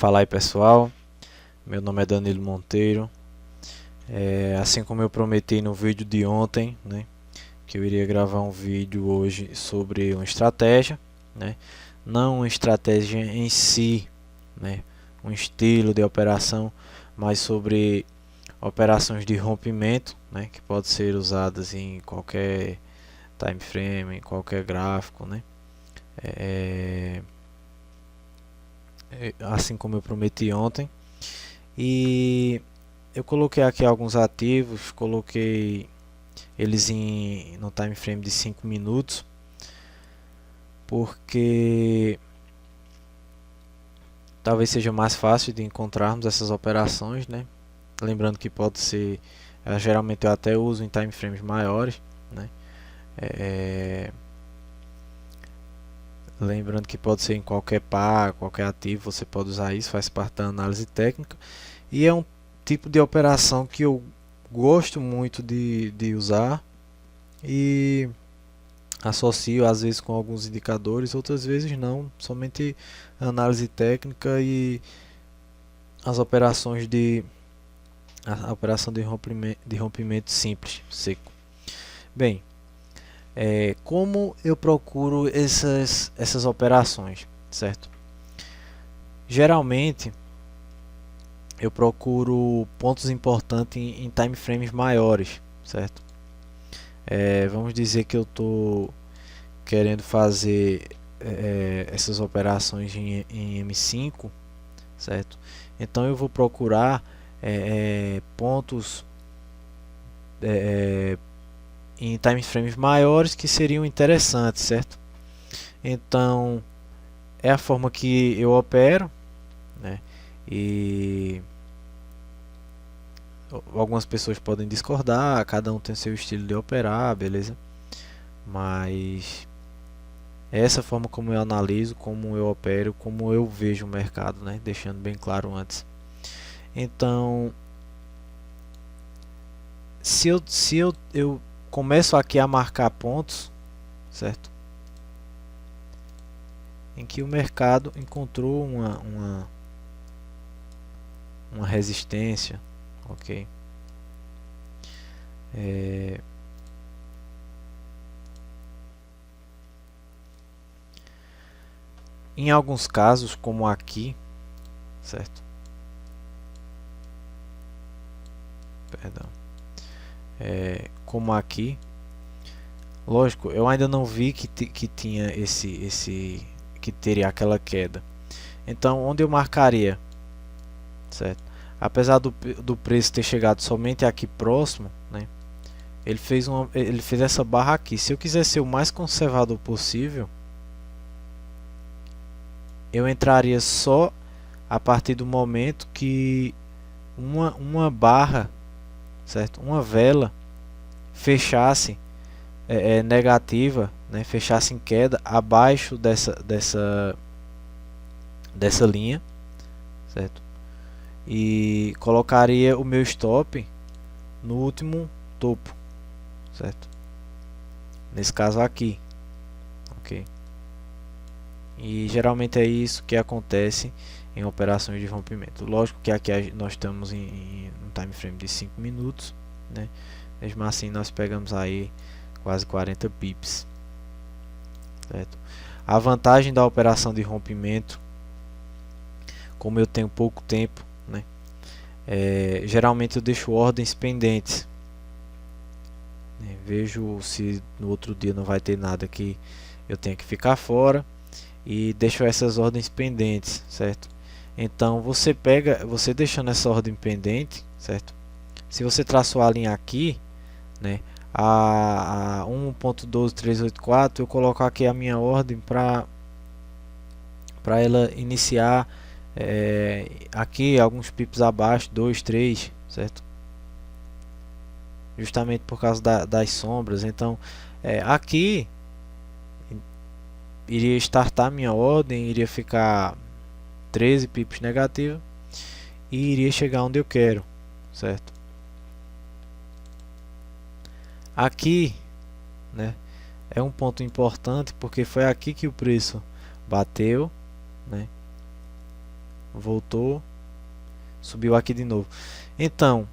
Fala aí pessoal, meu nome é Danilo Monteiro. Assim como eu prometi no vídeo de ontem, né, que eu iria gravar um vídeo hoje sobre uma estratégia, né, não uma estratégia em si, né, um estilo de operação, mas sobre operações de rompimento, né, que pode ser usadas em qualquer time frame, em qualquer gráfico, né. Assim como eu prometi ontem. E eu coloquei aqui alguns ativos, coloquei eles no time frame de 5 minutos, porque talvez seja mais fácil de encontrarmos essas operações, né? Lembrando que pode ser, geralmente eu até uso em time frames maiores, né? Lembrando que pode ser em qualquer par, qualquer ativo, você pode usar isso, faz parte da análise técnica. E é um tipo de operação que eu gosto muito de usar e associo às vezes com alguns indicadores, outras vezes não, somente análise técnica e as operações a operação de rompimento simples, seco. Bem, como eu procuro essas operações, certo? Geralmente eu procuro pontos importantes em time frames maiores, certo? Vamos dizer que eu estou querendo fazer essas operações em M5, certo? Então eu vou procurar pontos em time frames maiores que seriam interessantes, certo? Então é a forma que eu opero, né? E algumas pessoas podem discordar, cada um tem seu estilo de operar, beleza? Mas é essa forma como eu analiso, como eu opero, como eu vejo o mercado, né? Deixando bem claro antes. Então, se eu começo aqui a marcar pontos, certo? Em que o mercado encontrou uma resistência, ok? Em alguns casos, como aqui, certo? Perdão. Como aqui, lógico, eu ainda não vi que tinha que teria aquela queda. Então, onde eu marcaria, certo? Apesar do preço ter chegado somente aqui próximo, né? Ele fez essa barra aqui. Se eu quiser ser o mais conservador possível, eu entraria só a partir do momento que uma barra, certo? Uma vela fechasse negativa, né? Fechasse em queda abaixo dessa linha, certo? E colocaria o meu stop no último topo, certo? Nesse caso aqui, ok? E geralmente é isso que acontece em operações de rompimento. Lógico que aqui nós estamos em um time frame de 5 minutos, né? Mesmo assim nós pegamos aí quase 40 pips, certo? A vantagem da operação de rompimento, como eu tenho pouco tempo, né? Geralmente eu deixo ordens pendentes, né? Vejo se no outro dia não vai ter nada que eu tenha que ficar fora e deixo essas ordens pendentes, certo? Então você deixando essa ordem pendente, certo? Se você traçou a linha aqui, né, a 1.12384, eu coloco aqui a minha ordem para ela iniciar aqui alguns pips abaixo, 2, 3, certo? Justamente por causa das sombras. Então aqui iria startar minha ordem, iria ficar 13 pips negativa e iria chegar onde eu quero, certo? Aqui, né, é um ponto importante porque foi aqui que o preço bateu, né? voltou, subiu aqui de novo. Então,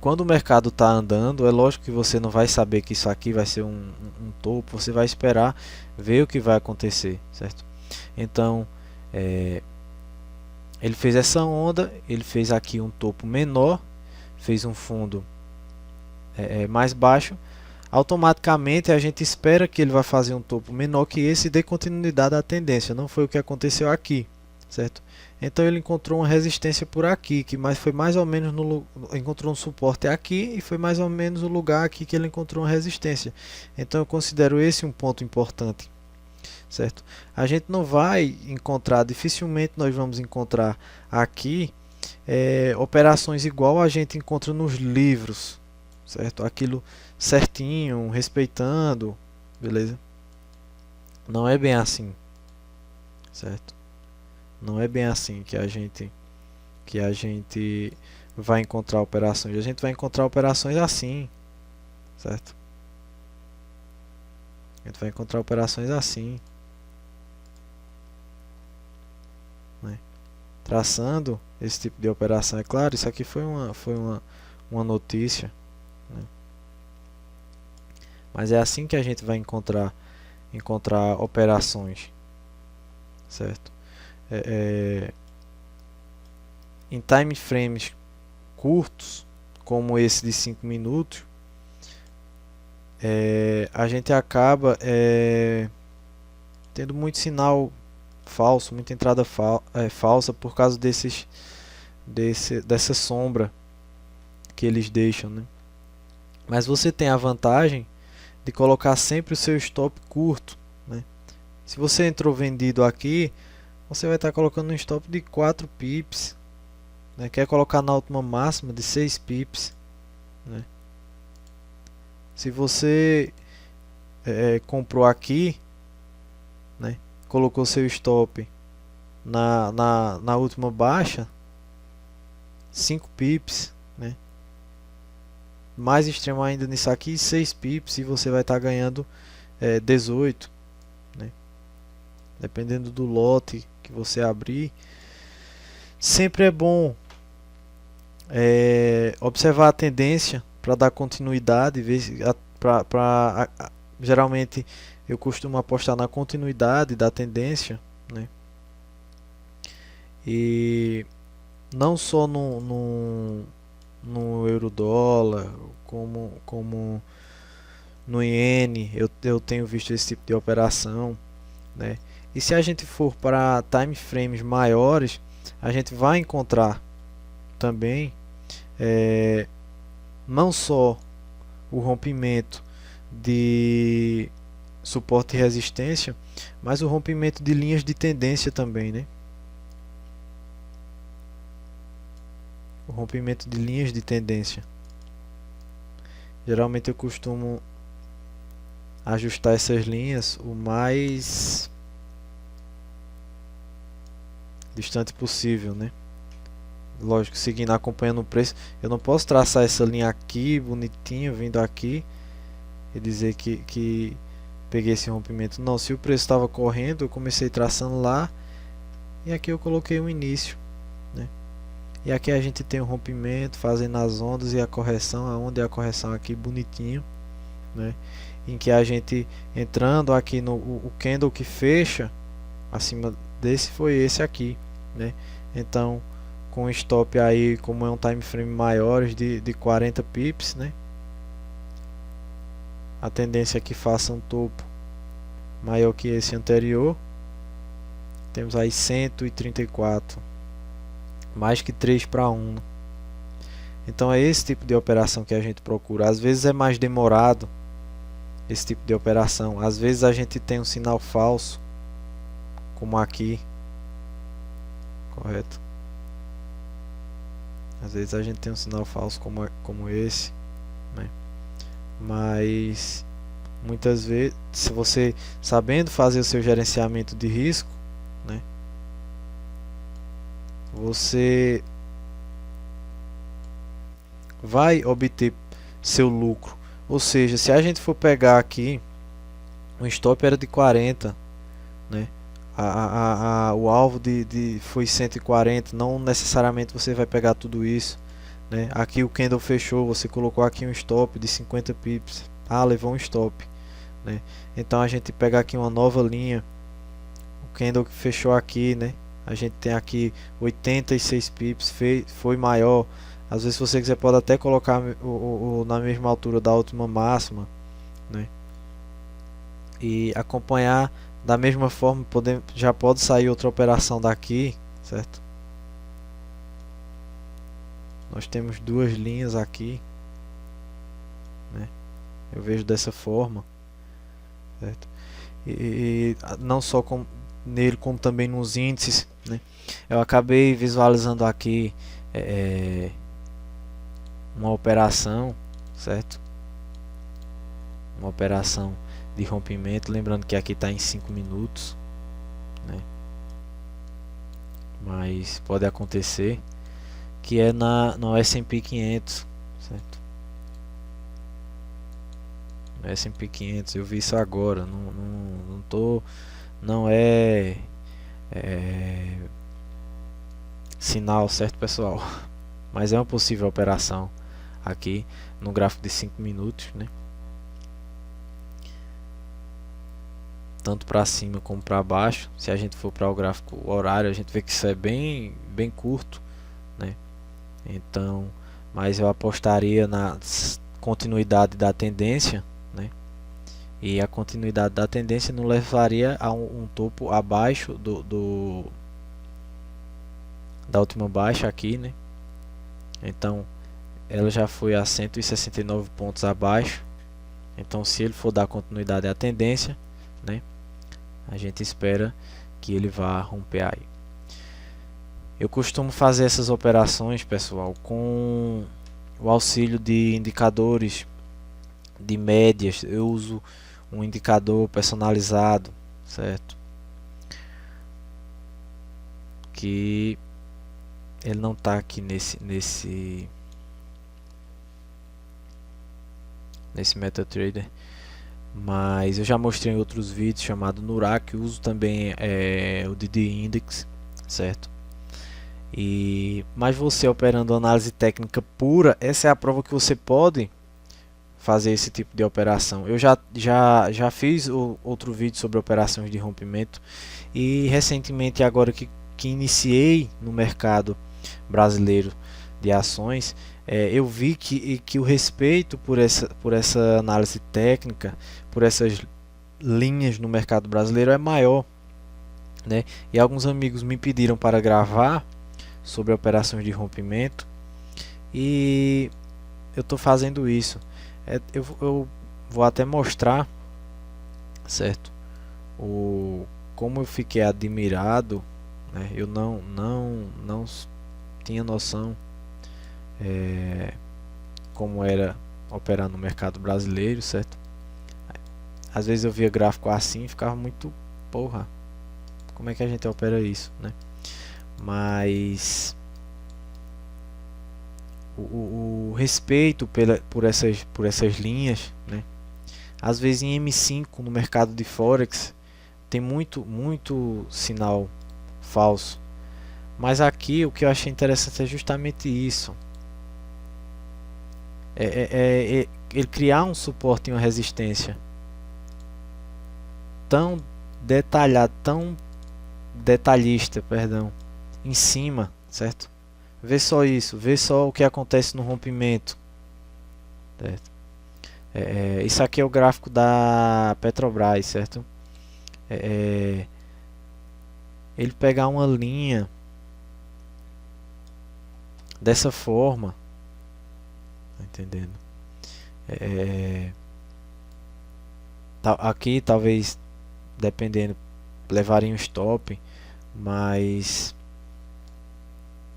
quando o mercado está andando, é lógico que você não vai saber que isso aqui vai ser um topo, você vai esperar ver o que vai acontecer, certo? Então, ele fez essa onda, ele fez aqui um topo menor, fez um fundo mais baixo. Automaticamente a gente espera que ele vai fazer um topo menor que esse e dê continuidade à tendência. Não foi o que aconteceu aqui, certo? Então ele encontrou uma resistência por aqui, que foi mais ou menos encontrou um suporte aqui e foi mais ou menos o lugar aqui que ele encontrou uma resistência. Então eu considero esse um ponto importante, certo? A gente não vai encontrar, dificilmente nós vamos encontrar aqui operações igual a gente encontra nos livros, certo? Aquilo certinho, respeitando, beleza? Não é bem assim, certo? Não é bem assim que a gente vai encontrar operações. A gente vai encontrar operações assim, certo? A gente vai encontrar operações assim, né? Traçando esse tipo de operação. É claro, isso aqui foi uma notícia, né? Mas é assim que a gente vai encontrar operações, certo? Em time frames curtos, como esse de 5 minutos, a gente acaba tendo muito sinal falso, muita entrada falsa por causa dessa sombra que eles deixam, né? Mas você tem a vantagem de colocar sempre o seu stop curto, né? Se você entrou vendido aqui, você vai estar colocando um stop de 4 pips, né? Quer colocar na última máxima de 6 pips, né? Se você comprou aqui, né? Colocou seu stop na última baixa, 5 pips, né? Mais extremo ainda nisso aqui, 6 pips, e você vai estar ganhando 18, né? Dependendo do lote que você abrir. Sempre é bom observar a tendência para dar continuidade, ver geralmente eu costumo apostar na continuidade da tendência, né? E não só no euro-dólar, como no iene, eu tenho visto esse tipo de operação, né? E se a gente for para time frames maiores, a gente vai encontrar também não só o rompimento de suporte e resistência, mas o rompimento de linhas de tendência também, né? O rompimento de linhas de tendência. Geralmente eu costumo ajustar essas linhas o mais distante possível, né? Lógico, seguindo, acompanhando o preço. Eu não posso traçar essa linha aqui, bonitinho, vindo aqui e dizer que peguei esse rompimento. Não, se o preço estava correndo, eu comecei traçando lá e aqui eu coloquei um início, né? E aqui a gente tem o rompimento, fazendo as ondas e a correção, aonde é a correção aqui bonitinho, né? Em que a gente entrando aqui no o candle que fecha acima desse foi esse aqui, né? Então com stop aí, como é um time frame maiores de 40 pips, né? A tendência é que faça um topo maior que esse anterior. Temos aí 134, mais que 3 para 1. Então é esse tipo de operação que a gente procura. Às vezes é mais demorado esse tipo de operação. Às vezes a gente tem um sinal falso, como aqui, correto? Às vezes a gente tem um sinal falso como esse, né? Mas muitas vezes, se você sabendo fazer o seu gerenciamento de risco, né, você vai obter seu lucro. Ou seja, se a gente for pegar aqui, o stop era de 40, né? O alvo foi 140, não necessariamente você vai pegar tudo isso, né? Aqui o candle fechou, você colocou aqui um stop de 50 pips, levou um stop, né? Então a gente pega aqui uma nova linha, o candle que fechou aqui, né? A gente tem aqui 86 pips, foi maior. Às vezes, se você quiser, pode até colocar na mesma altura da última máxima, né? E acompanhar da mesma forma. Já pode sair outra operação daqui, certo? Nós temos duas linhas aqui, né? Eu vejo dessa forma, certo? E não só nele, como também nos índices, né? Eu acabei visualizando aqui uma operação, certo? Uma operação de rompimento, lembrando que aqui está em 5 minutos, né? Mas pode acontecer, que é no S&P 500, certo? No S&P 500, eu vi isso agora, não é sinal, certo, pessoal? Mas é uma possível operação aqui no gráfico de 5 minutos, né? Tanto para cima como para baixo. Se a gente for para o gráfico horário, a gente vê que isso é bem curto, né? Então, mas eu apostaria na continuidade da tendência, né? E a continuidade da tendência não levaria a um topo abaixo da última baixa aqui, né? Então ela já foi a 169 pontos abaixo. Então, se ele for dar continuidade à tendência, né, a gente espera que ele vá romper aí. Eu costumo fazer essas operações, pessoal, com o auxílio de indicadores de médias. Eu uso um indicador personalizado, certo? Que ele não está aqui nesse MetaTrader, mas eu já mostrei em outros vídeos chamado Nurak. Uso também o DD Index, certo? Mas você operando análise técnica pura, essa é a prova que você pode fazer esse tipo de operação. Eu já fiz outro vídeo sobre operações de rompimento, e recentemente, agora que iniciei no mercado brasileiro de ações, eu vi que o respeito por essa análise técnica, por essas linhas no mercado brasileiro é maior, né? E alguns amigos me pediram para gravar sobre operações de rompimento, e eu estou fazendo isso. Eu vou até mostrar, certo? Como eu fiquei admirado, né? Eu não tinha noção como era operar no mercado brasileiro, certo? Às vezes eu via gráfico assim e ficava muito, porra, como é que a gente opera isso, né? Mas o respeito por essas linhas, né? Às vezes em M5 no mercado de Forex tem muito sinal falso, mas aqui o que eu achei interessante é justamente isso. Ele criar um suporte e uma resistência tão detalhista, perdão, em cima, certo? Vê só isso, vê só o que acontece no rompimento, certo? Isso aqui é o gráfico da Petrobras, certo? Ele pegar uma linha dessa forma, tá entendendo? Aqui talvez, dependendo, levaria um stop, mas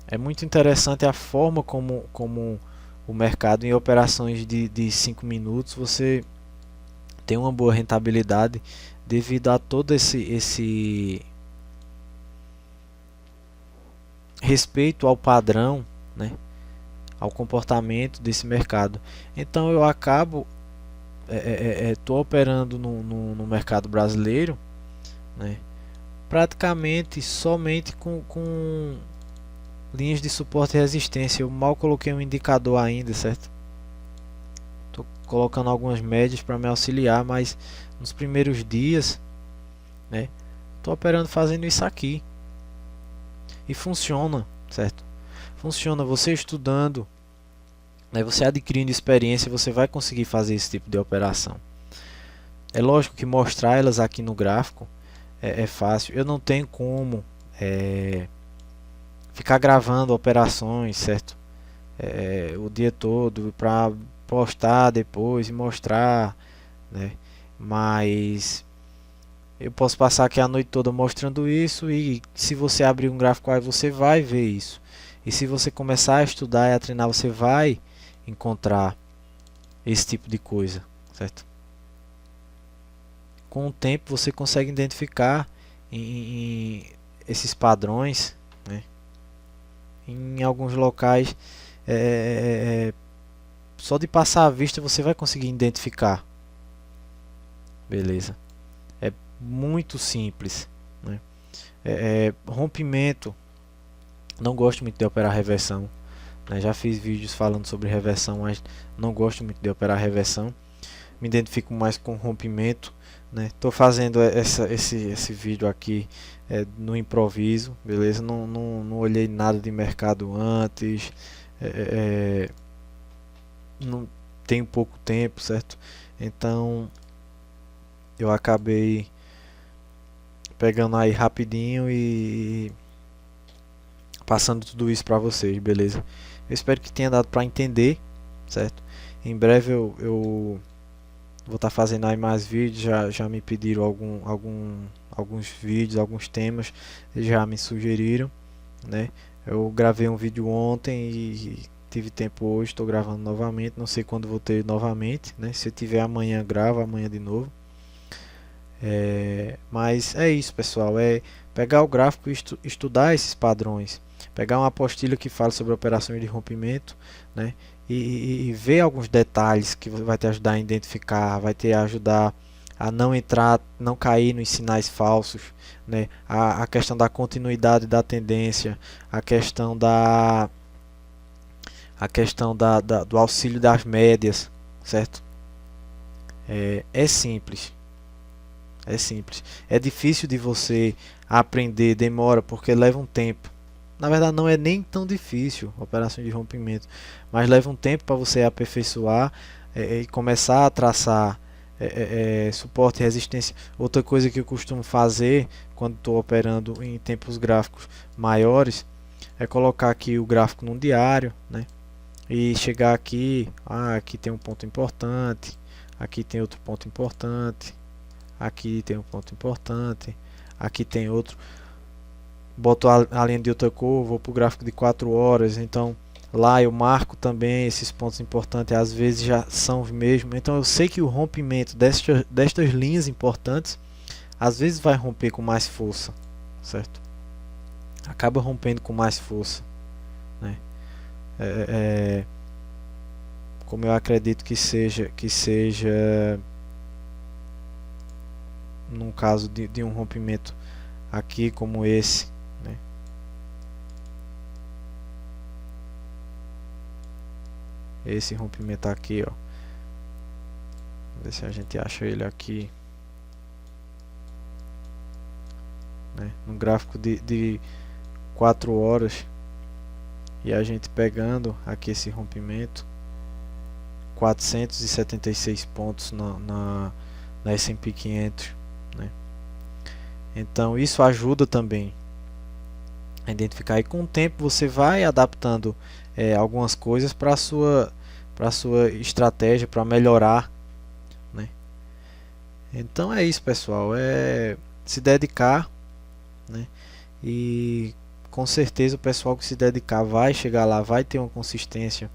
é muito interessante a forma como o mercado, em operações de 5 minutos, você tem uma boa rentabilidade devido a todo esse respeito ao padrão, né, ao comportamento desse mercado. Então eu acabo tô operando no mercado brasileiro, né, praticamente somente com linhas de suporte e resistência. Eu mal coloquei um indicador ainda, certo? Estou colocando algumas médias para me auxiliar, mas nos primeiros dias, né, estou operando fazendo isso aqui e funciona, certo? Funciona. Você estudando, né, você adquirindo experiência, você vai conseguir fazer esse tipo de operação. É lógico que mostrar elas aqui no gráfico é fácil. Eu não tenho como ficar gravando operações, certo? O dia todo para postar depois e mostrar, né? Mas eu posso passar aqui a noite toda mostrando isso, e se você abrir um gráfico aí você vai ver isso. E se você começar a estudar e a treinar, você vai encontrar esse tipo de coisa, certo? Com o tempo você consegue identificar em esses padrões, né? Em alguns locais, só de passar a vista você vai conseguir identificar. Beleza? É muito simples, né? Rompimento, não gosto muito de operar reversão, né? Já fiz vídeos falando sobre reversão, mas não gosto muito de operar reversão. Me identifico mais com rompimento, né? Tô fazendo esse vídeo aqui no improviso, beleza? Não olhei nada de mercado antes, não tenho pouco tempo, certo? Então eu acabei pegando aí rapidinho e passando tudo isso para vocês, beleza? Eu espero que tenha dado para entender, certo? Em breve eu vou estar fazendo aí mais vídeos. Já me pediram alguns vídeos, alguns temas, já me sugeriram, né? Eu gravei um vídeo ontem e tive tempo hoje, estou gravando novamente. Não sei quando vou ter novamente, né? Se eu tiver amanhã, gravo amanhã de novo. Mas é isso, pessoal. É pegar o gráfico e estudar esses padrões. Pegar uma apostila que fala sobre operações de rompimento, né? E ver alguns detalhes que vai te ajudar a identificar, vai te ajudar a não entrar, não cair nos sinais falsos, né? A questão da continuidade da tendência, a questão do auxílio das médias, certo? É simples. É simples. É difícil de você aprender, demora porque leva um tempo. Na verdade não é nem tão difícil operação de rompimento, mas leva um tempo para você aperfeiçoar e começar a traçar suporte e resistência. Outra coisa que eu costumo fazer quando estou operando em tempos gráficos maiores é colocar aqui o gráfico num diário, né? E chegar aqui, aqui tem um ponto importante, aqui tem outro ponto importante, aqui tem um ponto importante, aqui tem outro. Boto a linha de outra cor, vou para o gráfico de 4 horas, então lá eu marco também esses pontos importantes, às vezes já são mesmo. Então eu sei que o rompimento destas linhas importantes às vezes vai romper com mais força, certo? Acaba rompendo com mais força, né? Como eu acredito que seja num caso de um rompimento aqui como esse, né? Esse rompimento aqui, ó. Vamos ver se a gente acha ele aqui, né? No gráfico de 4 horas, e a gente pegando aqui esse rompimento, 476 pontos na S&P 500, né? Então isso ajuda também a identificar, e com o tempo você vai adaptando algumas coisas para sua estratégia, para melhorar, né? Então é isso, pessoal, é se dedicar, né? E com certeza o pessoal que se dedicar vai chegar lá, vai ter uma consistência,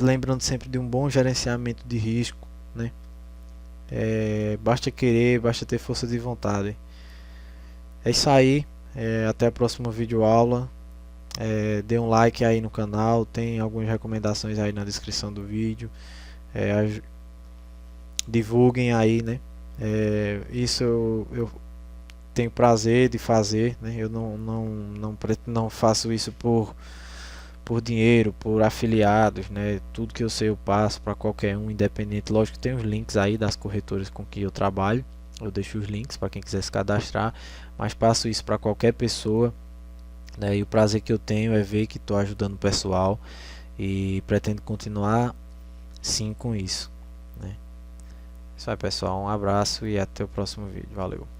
lembrando sempre de um bom gerenciamento de risco, né? Basta querer, basta ter força de vontade. É isso aí, até a próxima videoaula. Dê um like aí no canal, tem algumas recomendações aí na descrição do vídeo. Divulguem aí, né? Isso eu tenho prazer de fazer, né? Eu não faço isso por dinheiro, por afiliados, né? Tudo que eu sei eu passo para qualquer um, independente. Lógico que tem os links aí das corretoras com que eu trabalho, eu deixo os links para quem quiser se cadastrar, mas passo isso para qualquer pessoa, né? E o prazer que eu tenho é ver que estou ajudando o pessoal e pretendo continuar sim com isso, né? Isso aí, pessoal, um abraço e até o próximo vídeo. Valeu.